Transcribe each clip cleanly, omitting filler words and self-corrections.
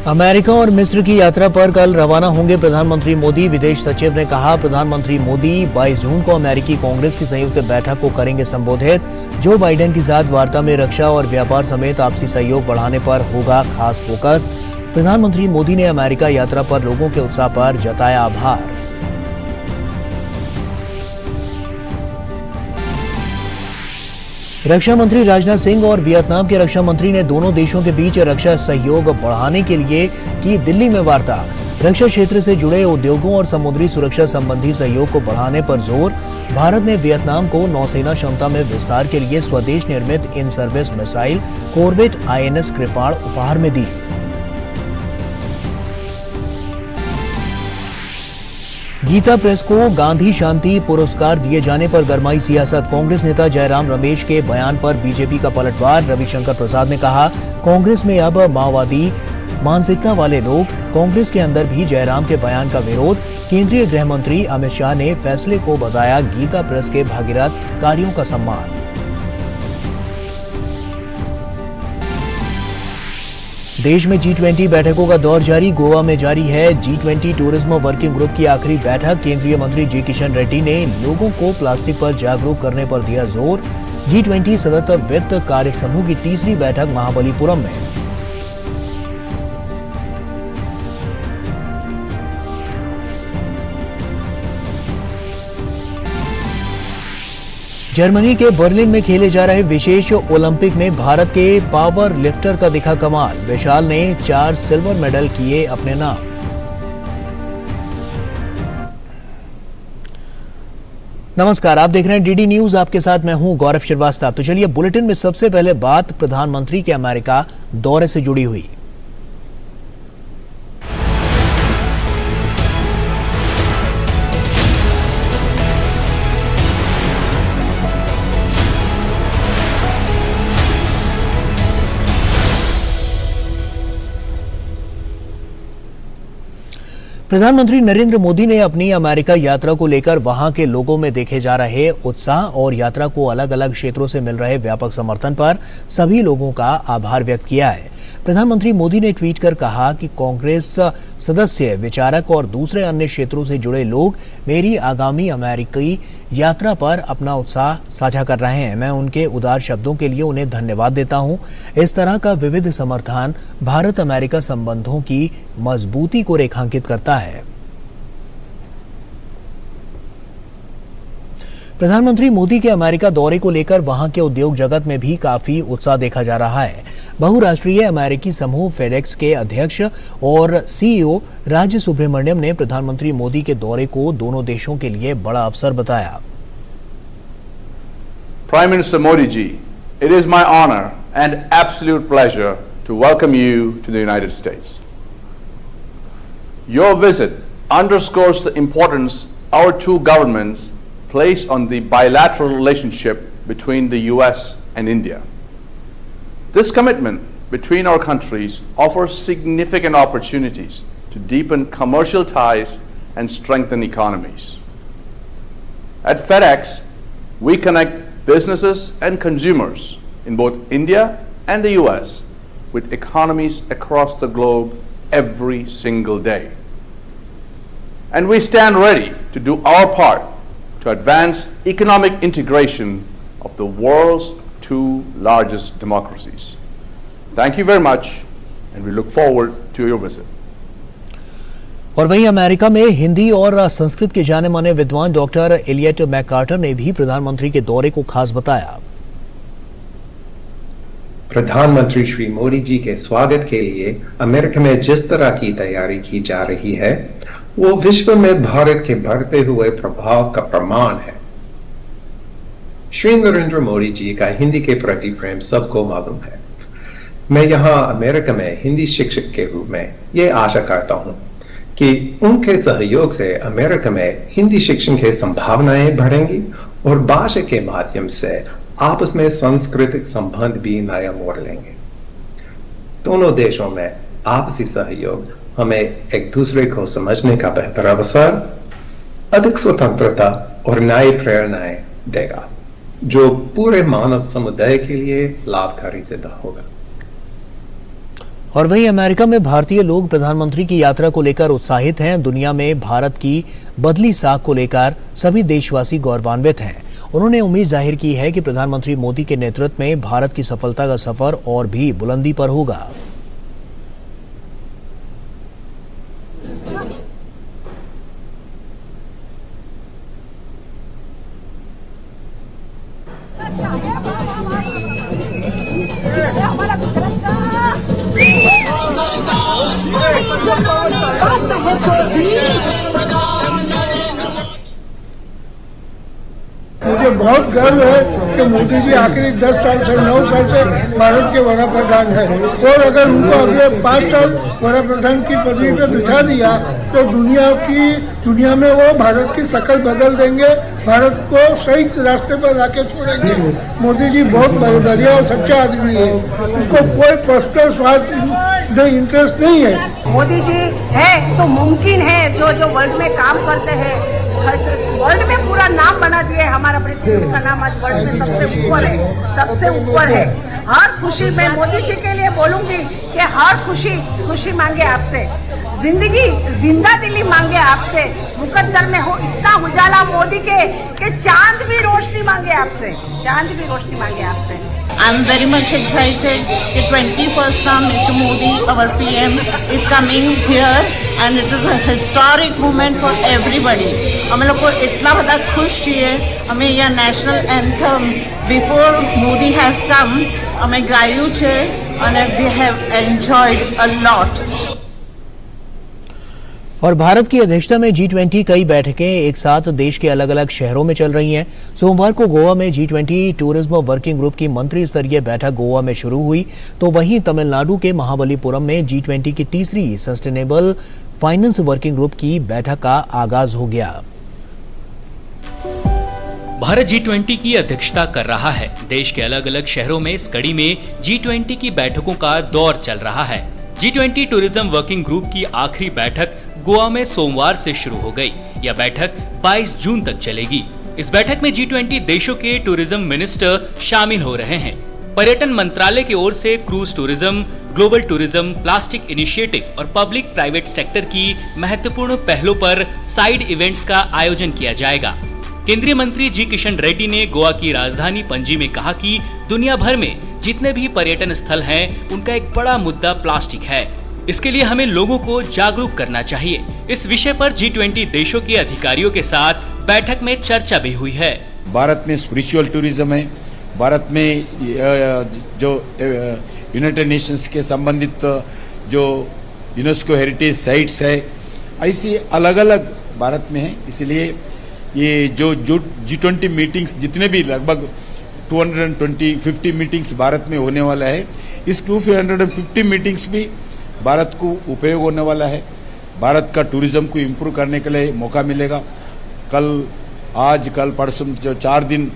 America और मिस्र की यात्रा पर कल रवाना होंगे प्रधानमंत्री मोदी। विदेश सचिव ने कहा, प्रधानमंत्री मोदी 22 जून को अमेरिकी कांग्रेस की संयुक्त बैठक को करेंगे संबोधित। जो बाइडेन के साथ वार्ता में रक्षा और व्यापार समेत आपसी सहयोग बढ़ाने पर होगा खास फोकस। प्रधानमंत्री मोदी ने अमेरिका यात्रा पर लोगों के उत्साह पर जताया आभार। रक्षा मंत्री राजनाथ सिंह और वियतनाम के रक्षा मंत्री ने दोनों देशों के बीच रक्षा सहयोग बढ़ाने के लिए की दिल्ली में वार्ता। रक्षा क्षेत्र से जुड़े उद्योगों और समुद्री सुरक्षा संबंधी सहयोग को बढ़ाने पर जोर। भारत ने वियतनाम को नौसेना क्षमता में विस्तार के लिए स्वदेश निर्मित in service missile corvette INS कृपाण उपहार में दी। गीता प्रेस को गांधी शांति पुरस्कार दिए जाने पर गरमाई सियासत। कांग्रेस नेता जयराम रमेश के बयान पर बीजेपी का पलटवार। रविशंकर प्रसाद ने कहा, कांग्रेस में अब माओवादी मानसिकता वाले लोग। कांग्रेस के अंदर भी जयराम के बयान का विरोध। केंद्रीय गृह मंत्री अमित शाह ने फैसले को बताया गीता प्रेस के भागीरथ कार्यों का सम्मान। देश में G20 बैठकों का दौर जारी। गोवा में जारी है G20 टूरिज्म वर्किंग ग्रुप की आखिरी बैठक। केंद्रीय मंत्री जी किशन रेड्डी ने लोगों को प्लास्टिक पर जागरूक करने पर दिया जोर। G20 सतत वित्त कार्य समूह की तीसरी बैठक महाबलीपुरम में। जर्मनी के बर्लिन में खेले जा रहे विशेष ओलंपिक में भारत के पावर लिफ्टर का दिखा कमाल। विशाल ने 4 सिल्वर मेडल किए अपने नाम। नमस्कार, आप देख रहे हैं DD न्यूज। आपके साथ मैं हूं गौरव श्रीवास्तव। तो चलिए बुलेटिन में सबसे पहले बात प्रधानमंत्री के अमेरिका दौरे से जुड़ी हुई। प्रधानमंत्री नरेंद्र मोदी ने अपनी अमेरिका यात्रा को लेकर वहां के लोगों में देखे जा रहे उत्साह और यात्रा को अलग अलग क्षेत्रों से मिल रहे व्यापक समर्थन पर सभी लोगों का आभार व्यक्त किया है। प्रधानमंत्री मोदी ने ट्वीट कर कहा कि कांग्रेस सदस्य, विचारक और दूसरे अन्य क्षेत्रों से जुड़े लोग मेरी आगामी अमेरिकी यात्रा पर अपना उत्साह साझा कर रहे हैं। मैं उनके उदार शब्दों के लिए उन्हें धन्यवाद देता हूं। इस तरह का विविध समर्थन भारत अमेरिका संबंधों की मजबूती को रेखांकित करता है। प्रधानमंत्री मोदी के अमेरिका दौरे को लेकर वहां के उद्योग जगत में भी काफी उत्साह देखा जा रहा है। बहुराष्ट्रीय अमेरिकी समूह फेडेक्स के अध्यक्ष और CEO राज सुब्रमण्यम ने प्रधानमंत्री मोदी के दौरे को दोनों देशों के लिए बड़ा अवसर बताया। Prime Minister Modi ji, it is my honor and absolute pleasure to welcome you to the United States. Your visit underscores the importance our two governments place on the bilateral relationship between the US and India. This commitment between our countries offers significant opportunities to deepen commercial ties and strengthen economies. At FedEx, we connect businesses and consumers in both India and the US with economies across the globe every single day. And we stand ready to do our part to advance economic integration of the world's two largest democracies. Thank you very much, and we look forward to your visit. और वहीं America में हिंदी और संस्कृत के जाने माने विद्वान doctor Elliott मैककार्टर ने भी प्रधानमंत्री के दौरे को खास बताया। प्रधानमंत्री श्री मोदी जी के स्वागत के लिए अमेरिका में जिस तरह की तैयारी की जा रही है, वो विश्व में भारत के बढ़ते हुए प्रभाव का प्रमाण है। श्री नरेंद्र मोदी जी का हिंदी के प्रति प्रेम सबको मालूम है। मैं यहाँ अमेरिका में हिंदी शिक्षक के रूप में ये आशा करता हूँ कि उनके सहयोग से अमेरिका में हिंदी शिक्षण की संभावनाएं बढ़ेंगी और भाषा के माध्यम से आपस में सांस्कृतिक संबंध भी नया मोड़ लेंगे। दोनों देशों में आपसी सहयोग हमें एक दूसरे को समझने का बेहतर अवसर, अधिक स्वतंत्रता और नई प्रेरणाएं देगा, जो पूरे मानव समुदाय के लिए लाभकारी सिद्ध होगा। और वहीं अमेरिका में भारतीय लोग प्रधानमंत्री की यात्रा को लेकर उत्साहित हैं। दुनिया में भारत की बदली साख को लेकर सभी देशवासी गौरवान्वित हैं। उन्होंने उम्मीद जाहिर की है कि प्रधानमंत्री मोदी के नेतृत्व में भारत की सफलता का सफर और भी बुलंदी पर होगा। मुझे बहुत गर्व है कि मोदी जी आखिरी 10 साल से 9 साल से भारत के वड़ा प्रधान है, और अगर उनको अगले 5 साल वड़ा प्रधान की पदवी पे बिठा दिया तो दुनिया में वो भारत की शक्ल बदल देंगे, भारत को सही रास्ते पर लाके छोड़ेंगे। मोदी जी बहुत बढ़िया और सच्चा आदमी है, उसको कोई पर्सनल स्वार्थ इंटरेस्ट नहीं है। मोदी जी है तो मुमकिन है जो वर्ल्ड में काम करते हैं, वर्ल्ड में पूरा नाम बना दिए। हमारा पृथ्वी का नाम आज वर्ल्ड में सबसे ऊपर है। हर खुशी मैं मोदी जी के लिए बोलूंगी कि हर खुशी मांगे आपसे, जिंदगी जिंदा दिली मांगे आपसे, मुकद्दर में हो इतना उजाला मोदी के कि चांद भी रोशनी मांगे आपसे। I'm very much excited that 21st term Mr. Modi, our PM, is coming here and it is a historic moment for everybody. हम लोग को इतना बड़ा खुश चाहिए, हमें यह national anthem before Modi has come हमें गायु छे and we have enjoyed a lot. और भारत की अध्यक्षता में G20 कई बैठकें एक साथ देश के अलग अलग शहरों में चल रही हैं। सोमवार को गोवा में G20 टूरिज्म वर्किंग ग्रुप की मंत्री स्तरीय बैठक गोवा में शुरू हुई, तो वहीं तमिलनाडु के महाबलीपुरम में G20 की तीसरी सस्टेनेबल फाइनेंस वर्किंग ग्रुप की बैठक का आगाज हो गया। भारत G20 की अध्यक्षता कर रहा है। देश के अलग अलग शहरों में इस कड़ी में G20 की बैठकों का दौर चल रहा है। G20 टूरिज्म वर्किंग ग्रुप की आखिरी बैठक गोवा में सोमवार से शुरू हो गई। यह बैठक 22 जून तक चलेगी। इस बैठक में G20 देशों के टूरिज्म मिनिस्टर शामिल हो रहे हैं। पर्यटन मंत्रालय की ओर से cruise tourism, global tourism, plastic initiative और पब्लिक प्राइवेट सेक्टर की महत्वपूर्ण पहलों पर साइड इवेंट्स का आयोजन किया जाएगा। केंद्रीय मंत्री जी किशन रेड्डी ने गोवा की राजधानी पणजी में कहा कि दुनिया भर में जितने भी पर्यटन स्थल हैं, उनका एक बड़ा मुद्दा प्लास्टिक है। इसके लिए हमें लोगों को जागरूक करना चाहिए। इस विषय पर G20 देशों के अधिकारियों के साथ बैठक में चर्चा भी हुई है। भारत में स्पिरिचुअल टूरिज्म है, भारत में जो यूनाइटेड नेशंस के संबंधित जो यूनेस्को हेरिटेज साइट्स है, ऐसी अलग अलग भारत में है। इसलिए ये जो G20 मीटिंग्स जितने भी लगभग 250 मीटिंग्स भारत में होने वाला है, इस 250 मीटिंग्स भी भारत को उपयोग होने वाला है। भारत का टूरिज्म को इम्प्रूव करने के लिए मौका मिलेगा। आज कल परसों जो 4 दिन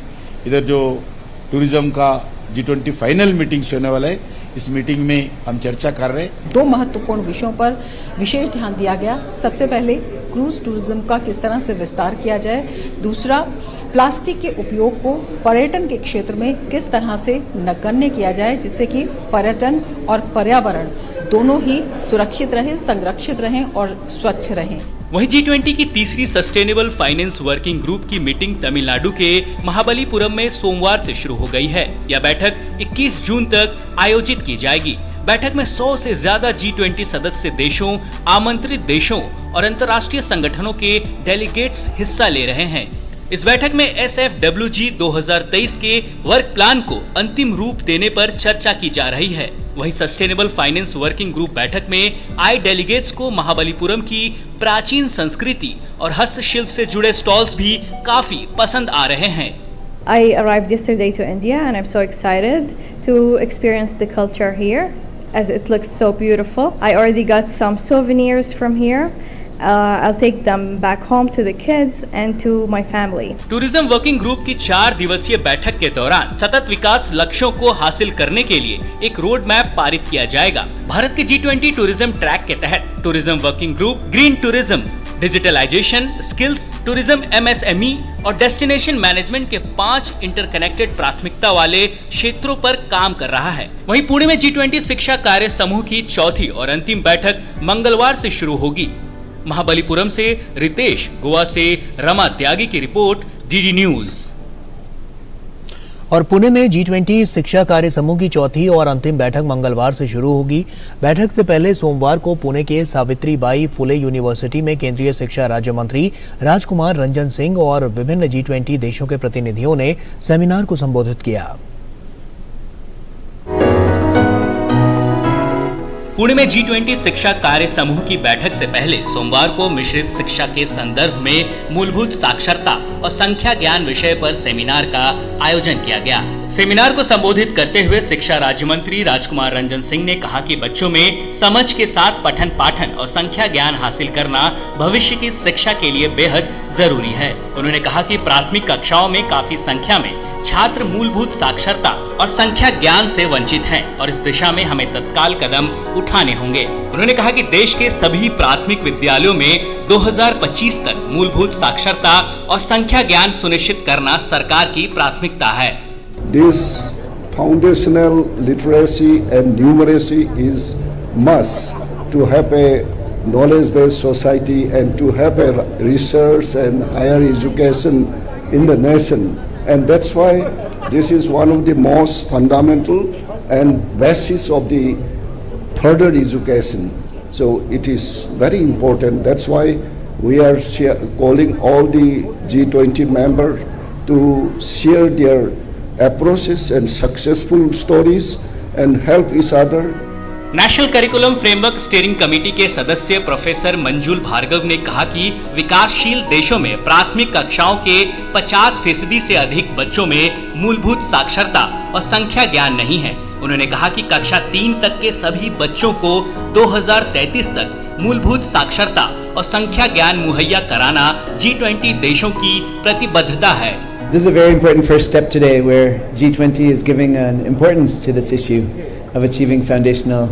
इधर जो टूरिज्म का G20 फाइनल मीटिंग्स होने वाला है, इस मीटिंग में हम चर्चा कर रहे हैं। 2 महत्वपूर्ण विषयों पर विशेष ध्यान दिया गया। सबसे पहले क्रूज टूरिज्म का किस तरह से विस्तार किया जाए, दूसरा प्लास्टिक के उपयोग को पर्यटन के क्षेत्र में किस तरह से नगण्य किया जाए, जिससे कि पर्यटन और पर्यावरण दोनों ही सुरक्षित रहें, संरक्षित रहें और स्वच्छ रहें। वहीं G20 की तीसरी सस्टेनेबल फाइनेंस वर्किंग ग्रुप की मीटिंग तमिलनाडु के महाबलीपुरम में सोमवार से शुरू हो गई है। यह बैठक 21 जून तक आयोजित की जाएगी। बैठक में 100 से ज्यादा G20 सदस्य देशों, आमंत्रित देशों और अंतर्राष्ट्रीय संगठनों के डेलीगेट्स हिस्सा ले रहे हैं। इस बैठक में SFWG 2023 के वर्क प्लान को अंतिम रूप देने पर चर्चा की जा रही है। वहीं सस्टेनेबल फाइनेंस वर्किंग ग्रुप बैठक में आए डेलीगेट्स को महाबलीपुरम की प्राचीन संस्कृति और हस्तशिल्प से जुड़े स्टॉल्स भी काफी पसंद आ रहे हैं। I arrived yesterday to India and I'm so excited to experience the culture here as it looks so beautiful. I already got some souvenirs from here. I'll take them back home to the kids and to my family. Tourism working group की 4 दिवसीय बैठक के दौरान सतत विकास लक्ष्यों को हासिल करने के लिए एक रोड मैप पारित किया जाएगा। भारत के G20 टूरिज्म ट्रैक के तहत tourism working group green tourism, digitalisation, skills, tourism, MSME और डेस्टिनेशन मैनेजमेंट के 5 इंटरकनेक्टेड प्राथमिकता वाले क्षेत्रों पर काम कर रहा है। वहीं पुणे में G20 शिक्षा कार्य समूह की चौथी और अंतिम बैठक मंगलवार से शुरू होगी। महाबलीपुरम से रितेश, गोवा से रमा त्यागी की रिपोर्ट, DD न्यूज। और पुणे में G20 शिक्षा कार्य समूह की चौथी और अंतिम बैठक मंगलवार से शुरू होगी। बैठक से पहले सोमवार को पुणे के सावित्रीबाई फुले यूनिवर्सिटी में केंद्रीय शिक्षा राज्य मंत्री राजकुमार रंजन सिंह और विभिन्न G20 देशों के प्रतिनिधियों ने सेमिनार को संबोधित किया। पुणे में G20 शिक्षा कार्य समूह की बैठक से पहले सोमवार को मिश्रित शिक्षा के संदर्भ में मूलभूत साक्षरता और संख्या ज्ञान विषय पर सेमिनार का आयोजन किया गया। सेमिनार को संबोधित करते हुए शिक्षा राज्य मंत्री राजकुमार रंजन सिंह ने कहा कि बच्चों में समझ के साथ पठन पाठन और संख्या ज्ञान हासिल करना भविष्य की शिक्षा के लिए बेहद जरूरी है। उन्होंने कहा कि प्राथमिक कक्षाओं में काफी संख्या में छात्र मूलभूत साक्षरता और संख्या ज्ञान से वंचित हैं और इस दिशा में हमें तत्काल कदम उठाने होंगे। उन्होंने कहा कि देश के सभी प्राथमिक विद्यालयों में 2025 तक मूलभूत साक्षरता और संख्या ज्ञान सुनिश्चित करना सरकार की प्राथमिकता है। This foundational literacy and numeracy is must to have a knowledge-based society and to have a research and higher education in the nation. And that's why this is one of the most fundamental and basis of the further education. So it is very important. That's why we are calling all the G20 members to share their approaches and successful stories and help each other. National curriculum framework steering committee के सदस्य professor मंजुल भार्गव ने कहा कि विकासशील देशों में प्राथमिक कक्षाओं के 50% से अधिक बच्चों में मूलभूत साक्षरता और संख्या ज्ञान नहीं है। उन्होंने कहा कि कक्षा 3 तक के सभी बच्चों को 2033 तक मूलभूत साक्षरता और संख्या ज्ञान मुहैया कराना G20 देशों की प्रतिबद्धता है। This is a very important first step today where G20 is giving an importance to this issue of achieving foundational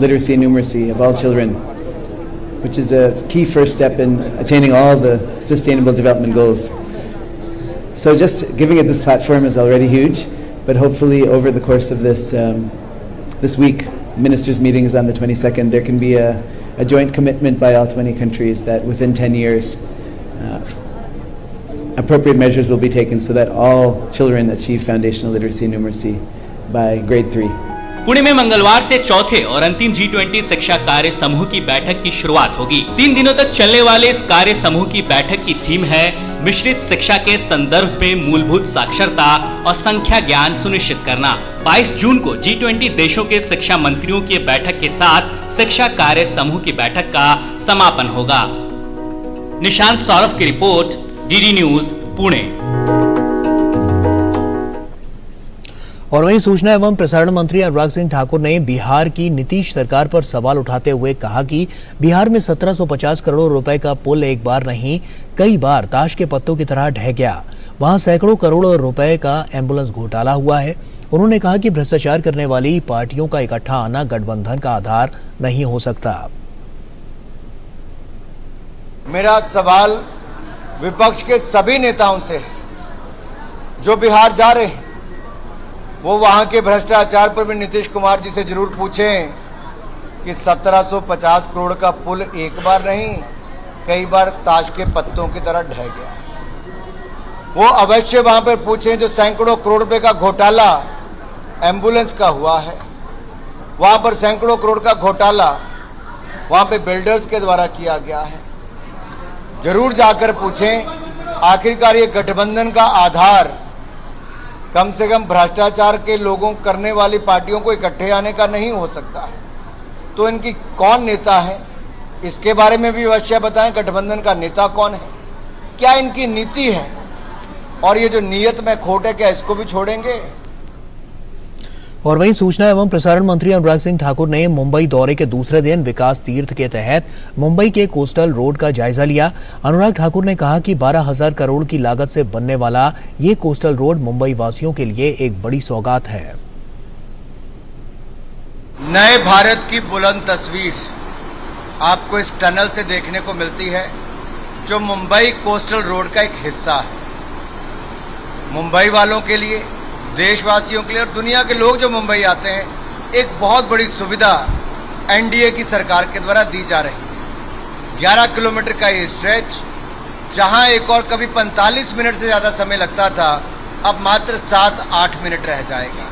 literacy and numeracy of all children, which is a key first step in attaining all the sustainable development goals. So just giving it this platform is already huge, but hopefully over the course of this week, ministers' meetings on the 22nd, there can be a joint commitment by all 20 countries that within 10 years, appropriate measures will be taken so that all children achieve foundational literacy and numeracy by grade 3. Pune में मंगलवार से चौथे और अंतिम G20 शिक्षा कार्य समूह की बैठक की शुरुआत होगी। 3 दिनों तक चलने वाले इस कार्य समूह की बैठक की थीम है मिश्रित शिक्षा के संदर्भ में मूलभूत साक्षरता और संख्या ज्ञान सुनिश्चित करना। 22 जून को G20 देशों के शिक्षा मंत्रियों की बैठक के साथ शिक्षा कार्य समूह की बैठक का समापन होगा। निशांत सौरभ की रिपोर्ट, DD न्यूज, पुणे। और वहीं सूचना एवं प्रसारण मंत्री अनुराग सिंह ठाकुर ने बिहार की नीतीश सरकार पर सवाल उठाते हुए कहा कि बिहार में 1750 करोड़ रुपए का पुल एक बार नहीं कई बार ताश के पत्तों की तरह ढह गया। वहां सैकड़ों करोड़ रुपए का एम्बुलेंस घोटाला हुआ है। उन्होंने कहा कि भ्रष्टाचार करने वाली पार्टियों का इकट्ठा आना गठबंधन का आधार नहीं हो सकता। मेरा सवाल विपक्ष के सभी नेताओं से जो बिहार जा रहे हैं, वो वहां के भ्रष्टाचार पर भी नीतीश कुमार जी से जरूर पूछें कि 1750 करोड़ का पुल एक बार नहीं कई बार ताश के पत्तों की तरह ढह गया। वो अवश्य वहां पर पूछें जो सैकड़ों करोड़ रुपए का घोटाला एम्बुलेंस का हुआ है, वहां पर सैकड़ों करोड़ का घोटाला वहां पे बिल्डर्स के द्वारा किया गया है। जरूर जाकर पूछें, आखिरकार ये गठबंधन का आधार कम से कम भ्रष्टाचार के लोगों करने वाली पार्टियों को इकट्ठे आने का नहीं हो सकता है। तो इनकी कौन नेता है, इसके बारे में भी अवश्य बताएं। गठबंधन का नेता कौन है, क्या इनकी नीति है, और ये जो नीयत में खोट है क्या इसको भी छोड़ेंगे? और वहीं सूचना एवं प्रसारण मंत्री अनुराग सिंह ठाकुर ने मुंबई दौरे के दूसरे दिन विकास तीर्थ के तहत मुंबई के कोस्टल रोड का जायजा लिया। अनुराग ठाकुर ने कहा कि 12,000 करोड़ की लागत से बनने वाला ये कोस्टल रोड मुंबई वासियों के लिए एक बड़ी सौगात है। नए भारत की बुलंद तस्वीर आपको इस टनल से देखने को मिलती है, जो मुंबई कोस्टल रोड का एक हिस्सा है। मुंबई वालों के लिए, देशवासियों के लिए और दुनिया के लोग जो मुंबई आते हैं, एक बहुत बड़ी सुविधा एनडीए की सरकार के द्वारा दी जा रही है। 11 किलोमीटर का ये स्ट्रेच, जहां एक और कभी 45 मिनट से ज्यादा समय लगता था, अब मात्र 7-8 मिनट रह जाएगा।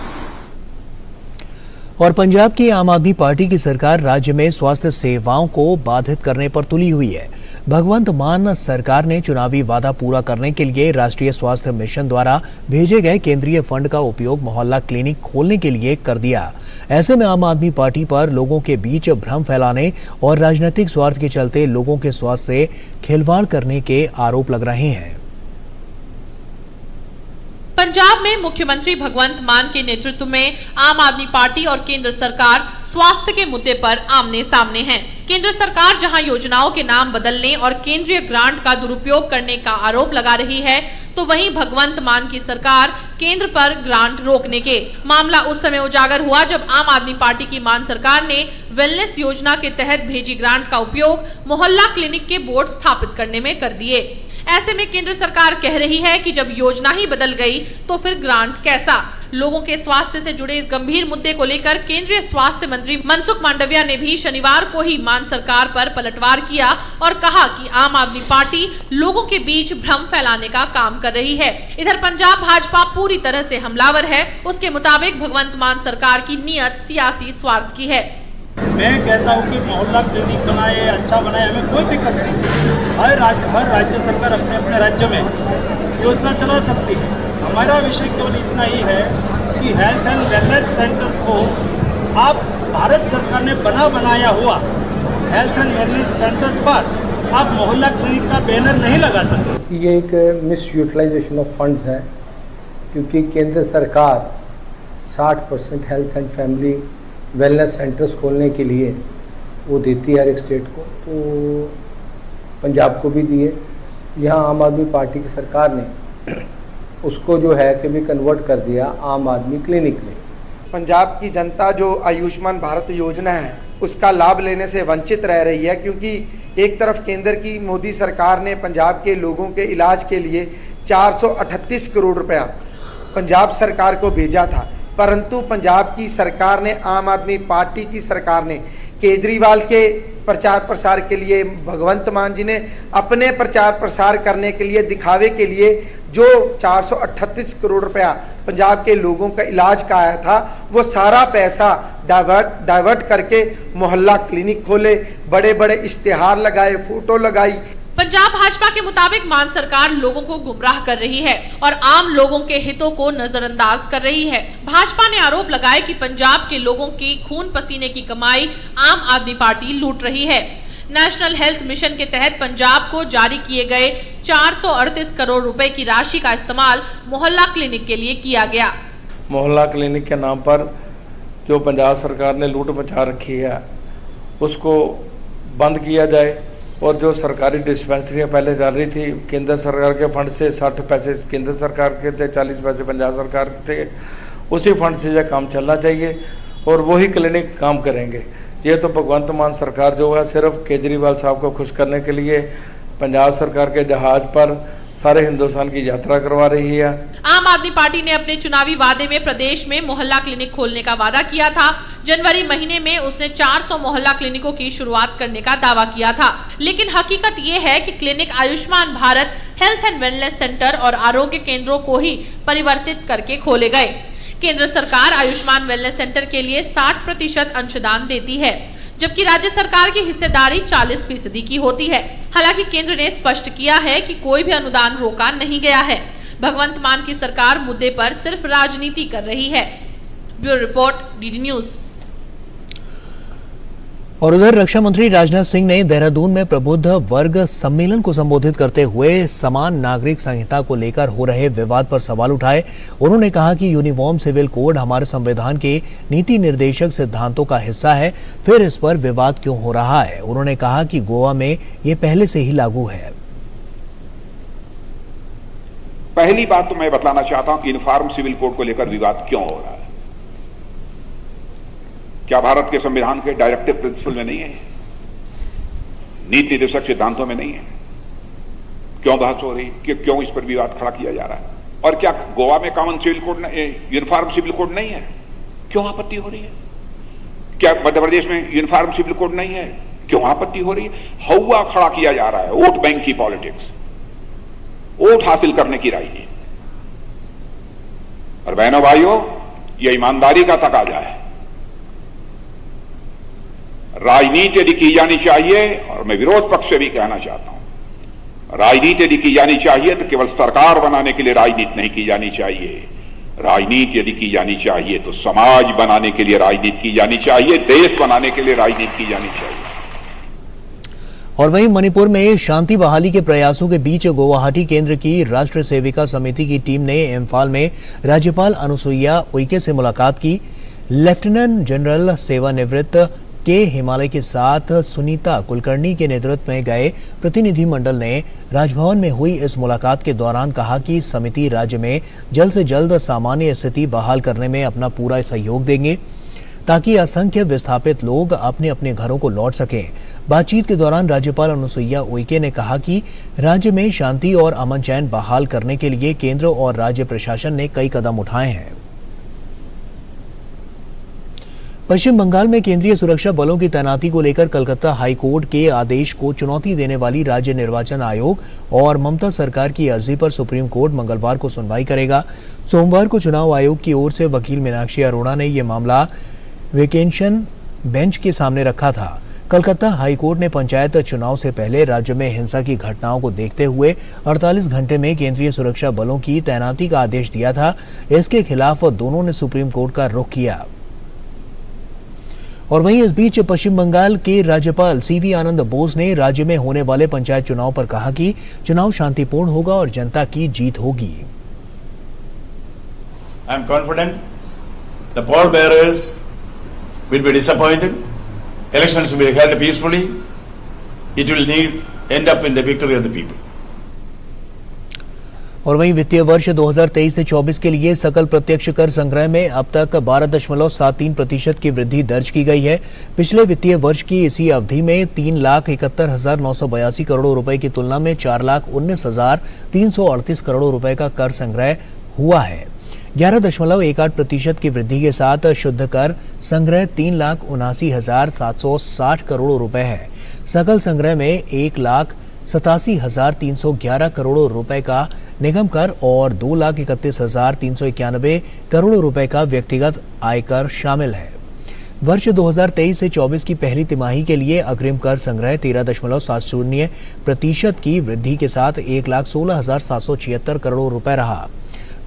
और पंजाब की आम आदमी पार्टी की सरकार राज्य में स्वास्थ्य सेवाओं को बाधित करने पर तुली हुई है। भगवंत मान सरकार ने चुनावी वादा पूरा करने के लिए राष्ट्रीय स्वास्थ्य मिशन द्वारा भेजे गए केंद्रीय फंड का उपयोग मोहल्ला क्लिनिक खोलने के लिए कर दिया। ऐसे में आम आदमी पार्टी पर लोगों के बीच भ्रम फैलाने और राजनीतिक स्वार्थ के चलते लोगों के स्वास्थ्य से खिलवाड़ करने के आरोप लग रहे हैं। पंजाब में मुख्यमंत्री भगवंत मान के नेतृत्व में आम आदमी पार्टी और केंद्र सरकार स्वास्थ्य के मुद्दे पर आमने सामने हैं। केंद्र सरकार जहां योजनाओं के नाम बदलने और केंद्रीय ग्रांट का दुरुपयोग करने का आरोप लगा रही है, तो वहीं भगवंत मान की सरकार केंद्र पर ग्रांट रोकने के मामला उस समय उजागर हुआ जब आम आदमी पार्टी की मान सरकार ने वेलनेस योजना के तहत भेजी ग्रांट का उपयोग मोहल्ला क्लिनिक के बोर्ड स्थापित करने में कर दिए। ऐसे में केंद्र सरकार कह रही है कि जब योजना ही बदल गई तो फिर ग्रांट कैसा। लोगों के स्वास्थ्य से जुड़े इस गंभीर मुद्दे को लेकर केंद्रीय स्वास्थ्य मंत्री मनसुख मांडविया ने भी शनिवार को ही मान सरकार पर पलटवार किया और कहा कि आम आदमी पार्टी लोगों के बीच भ्रम फैलाने का काम कर रही है। इधर पंजाब भाजपा पूरी तरह से हमलावर है। उसके मुताबिक भगवंत मान सरकार की नीयत सियासी स्वार्थ की है। मैं कहता हूँ कि मोहल्ला क्लिनिक बनाए, अच्छा बनाए, हमें कोई दिक्कत नहीं। हर राज्य सरकार अपने अपने राज्य में योजना चला सकती है। हमारा विषय केवल इतना ही है कि हेल्थ एंड वेलनेस सेंटर को आप भारत सरकार ने बनाया हुआ हेल्थ एंड वेलनेस सेंटर पर आप मोहल्ला क्लिनिक का बैनर नहीं लगा सकते। ये एक मिस यूटिलाइजेशन ऑफ फंड्स है, क्योंकि केंद्र सरकार 60% health and family wellness centres खोलने के लिए वो देती है हर एक स्टेट को, तो पंजाब को भी दिए। यहाँ आम आदमी पार्टी की सरकार ने उसको जो है कि भी कन्वर्ट कर दिया आम आदमी क्लिनिक में। पंजाब की जनता जो आयुष्मान भारत योजना है उसका लाभ लेने से वंचित रह रही है, क्योंकि एक तरफ केंद्र की मोदी सरकार ने पंजाब के लोगों के इलाज के लिए 438 करोड़ रुपया पंजाब सरकार को भेजा था, परंतु पंजाब की सरकार ने, आम आदमी पार्टी की सरकार ने केजरीवाल के प्रचार प्रसार के लिए, भगवंत मान जी ने अपने प्रचार प्रसार करने के लिए, दिखावे के लिए जो 438 करोड़ रुपया पंजाब के लोगों का इलाज का आया था, वो सारा पैसा डाइवर्ट करके मोहल्ला क्लिनिक खोले, बड़े बड़े इश्तिहार लगाए, फोटो लगाई। पंजाब भाजपा के मुताबिक मान सरकार लोगों को गुमराह कर रही है और आम लोगों के हितों को नजरअंदाज कर रही है। भाजपा ने आरोप लगाया कि पंजाब के लोगों की खून पसीने की कमाई आम आदमी पार्टी लूट रही है। नेशनल हेल्थ मिशन के तहत पंजाब को जारी किए गए 438 करोड़ रुपए की राशि का इस्तेमाल मोहल्ला क्लिनिक के लिए किया गया। मोहल्ला क्लिनिक के नाम पर जो पंजाब सरकार ने लूट मचा रखी है उसको बंद किया जाए, और जो सरकारी डिस्पेंसरियाँ पहले चल रही थी केंद्र सरकार के फंड से, 60 पैसे केंद्र सरकार के थे, 40 पैसे पंजाब सरकार के थे, उसी फंड से यह काम चलना चाहिए और वही क्लिनिक काम करेंगे। ये तो भगवंत मान सरकार जो है सिर्फ केजरीवाल साहब को खुश करने के लिए पंजाब सरकार के जहाज पर सारे हिंदुस्तान की यात्रा करवा रही है। आम आदमी पार्टी ने अपने चुनावी वादे में प्रदेश में मोहल्ला क्लिनिक खोलने का वादा किया था। जनवरी महीने में उसने 400 मोहल्ला क्लिनिकों की शुरुआत करने का दावा किया था, लेकिन हकीकत ये है कि clinic Ayushman Bharat, health and wellness centre और आरोग्य केंद्रों को ही परिवर्तित करके खोले गए। केंद्र सरकार आयुष्मान वेलनेस सेंटर के लिए 60% अंशदान देती है, जबकि राज्य सरकार की हिस्सेदारी 40% की होती है। हालांकि केंद्र ने स्पष्ट किया है कि कोई भी अनुदान रोका नहीं गया है। भगवंत मान की सरकार मुद्दे पर सिर्फ राजनीति कर रही है। Bureau report, DD news. और उधर रक्षा मंत्री राजनाथ सिंह ने देहरादून में प्रबुद्ध वर्ग सम्मेलन को संबोधित करते हुए समान नागरिक संहिता को लेकर हो रहे विवाद पर सवाल उठाए। उन्होंने कहा कि यूनिफॉर्म सिविल कोड हमारे संविधान के नीति निर्देशक सिद्धांतों का हिस्सा है, फिर इस पर विवाद क्यों हो रहा है। उन्होंने कहा कि गोवा में ये पहले से ही लागू है। पहली बात तो मैं बतलाना चाहता हूं कि यूनिफॉर्म सिविल कोड को लेकर विवाद क्यों हो रहा है। क्या भारत के संविधान के डायरेक्टिव प्रिंसिपल में नहीं है? नीति निर्देशक सिद्धांतों में नहीं है। क्यों बहस हो रही है, क्यों इस पर विवाद खड़ा किया जा रहा है? और क्या गोवा में common civil code, uniform civil code नहीं है? क्यों आपत्ति हो रही है? क्या मध्य प्रदेश में यूनिफॉर्म सिविल कोड नहीं है? क्यों आपत्ति हो रही है? हवा खड़ा किया जा रहा है, वोट बैंक की पॉलिटिक्स, वोट हासिल करने की राजनीति। और बहनों भाइयों, यह ईमानदारी का तकाजा है। राजनीति यदि की जानी चाहिए, और मैं विरोध पक्ष से भी कहना चाहता हूं, राजनीति यदि की जानी चाहिए तो केवल सरकार बनाने के लिए राजनीति नहीं की जानी चाहिए। राजनीति यदि की जानी चाहिए तो समाज बनाने के लिए राजनीति की जानी चाहिए, देश बनाने के लिए राजनीति की जानी चाहिए। और वहीं मणिपुर में शांति बहाली के प्रयासों के बीच गुवाहाटी केंद्र की राष्ट्र सेविका समिति की टीम ने इम्फाल में राज्यपाल अनुसुईया उइके से मुलाकात की। लेफ्टिनेंट जनरल सेवानिवृत्त के हिमालय के साथ सुनीता कुलकर्णी के नेतृत्व में गए प्रतिनिधिमंडल ने राजभवन में हुई इस मुलाकात के दौरान कहा कि समिति राज्य में जल्द से जल्द सामान्य स्थिति बहाल करने में अपना पूरा सहयोग देंगे ताकि असंख्य विस्थापित लोग अपने अपने घरों को लौट सकें। बातचीत के दौरान राज्यपाल अनुसुईया उइके ने कहा कि राज्य में शांति और अमन चैन बहाल करने के लिए केंद्र और राज्य प्रशासन ने कई कदम उठाए हैं। पश्चिम बंगाल में केंद्रीय सुरक्षा बलों की तैनाती को लेकर कलकत्ता हाईकोर्ट के आदेश को चुनौती देने वाली राज्य निर्वाचन आयोग और ममता सरकार की अर्जी पर सुप्रीम कोर्ट मंगलवार को सुनवाई करेगा। सोमवार को चुनाव आयोग की ओर से वकील मीनाक्षी अरोड़ा ने यह मामला वेकेशन बेंच के सामने रखा था। कलकत्ता हाईकोर्ट ने पंचायत चुनाव से पहले राज्य में हिंसा की घटनाओं को देखते हुए 48 घंटे में केंद्रीय सुरक्षा बलों की तैनाती का आदेश दिया था। इसके खिलाफ दोनों ने सुप्रीम कोर्ट का रुख किया। और वहीं इस बीच पश्चिम बंगाल के राज्यपाल सीवी आनंद बोस ने राज्य में होने वाले पंचायत चुनाव पर कहा कि चुनाव शांतिपूर्ण होगा और जनता की जीत होगी। I am confident the pallbearers will be disappointed. Elections will be held peacefully. It will end up in the victory of the people. और वहीं वित्तीय वर्ष 2023 से 24 के लिए सकल प्रत्यक्ष कर संग्रह में अब तक 12.73% की वृद्धि दर्ज की गई है। पिछले वित्तीय वर्ष की इसी अवधि में 3,71,982 करोड़ रुपए की तुलना में 4,19,338 करोड़ रुपए का कर संग्रह हुआ है। 11.18% की वृद्धि के साथ शुद्ध कर संग्रह 3,79,760 करोड़ रुपए है। सकल संग्रह में 1,87,311 करोड़ रुपए का निगम कर और 2,31,391 करोड़ रुपए का व्यक्तिगत आयकर शामिल है। वर्ष 2023 से 24 की पहली तिमाही के लिए अग्रिम कर संग्रह 13.70% की वृद्धि के साथ 1,16,776 करोड़ रुपए रहा।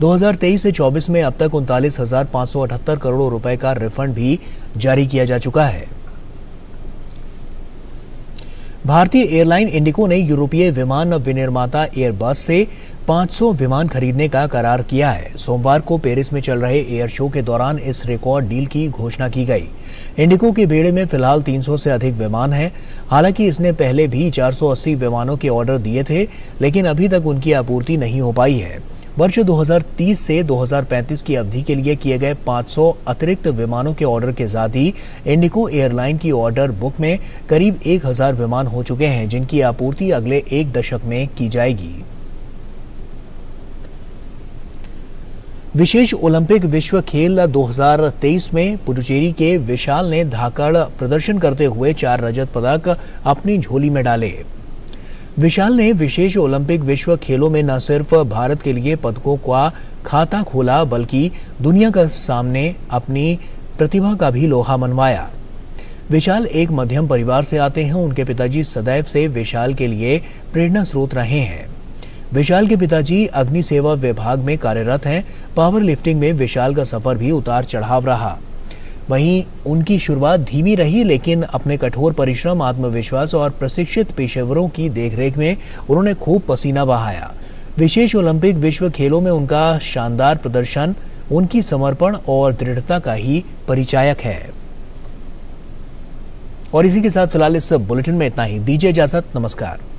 2023 से 24 में अब तक 39,578 करोड़ रुपए का रिफंड भी जारी किया जा चुका है। भारतीय एयरलाइन इंडिगो ने यूरोपीय विमान विनिर्माता एयरबस से 500 विमान खरीदने का करार किया है। सोमवार को पेरिस में चल रहे एयर शो के दौरान इस रिकॉर्ड डील की घोषणा की गई। इंडिगो के बेड़े में फिलहाल 300 से अधिक विमान हैं। हालांकि इसने पहले भी 480 विमानों के ऑर्डर दिए थे, लेकिन अभी तक उनकी आपूर्ति नहीं हो पाई है। वर्ष 2030 से 2035 की अवधि के लिए किए गए 500 अतिरिक्त विमानों के ऑर्डर के साथ ही इंडिगो एयरलाइन की ऑर्डर बुक में करीब 1000 विमान हो चुके हैं, जिनकी आपूर्ति अगले एक दशक में की जाएगी। विशेष ओलंपिक विश्व खेल 2023 में पुडुचेरी के विशाल ने धाकड़ प्रदर्शन करते हुए 4 रजत पदक अपनी झोली में डाले। विशाल ने विशेष ओलंपिक विश्व खेलों में न सिर्फ भारत के लिए पदकों का खाता खोला, बल्कि दुनिया के सामने अपनी प्रतिभा का भी लोहा मनवाया। विशाल एक मध्यम परिवार से आते हैं। उनके पिताजी सदैव से विशाल के लिए प्रेरणा स्रोत रहे हैं। विशाल के पिताजी अग्नि सेवा विभाग में कार्यरत हैं। पावर लिफ्टिंग में विशाल का सफर भी उतार चढ़ाव रहा। वहीं उनकी शुरुआत धीमी रही, लेकिन अपने कठोर परिश्रम, आत्मविश्वास और प्रशिक्षित पेशेवरों की देखरेख में उन्होंने खूब पसीना बहाया। विशेष ओलंपिक विश्व खेलों में उनका शानदार प्रदर्शन उनकी समर्पण और दृढ़ता का ही परिचायक है। और इसी के साथ फिलहाल इस बुलेटिन में इतना ही। दीजिए इजाजत। नमस्कार।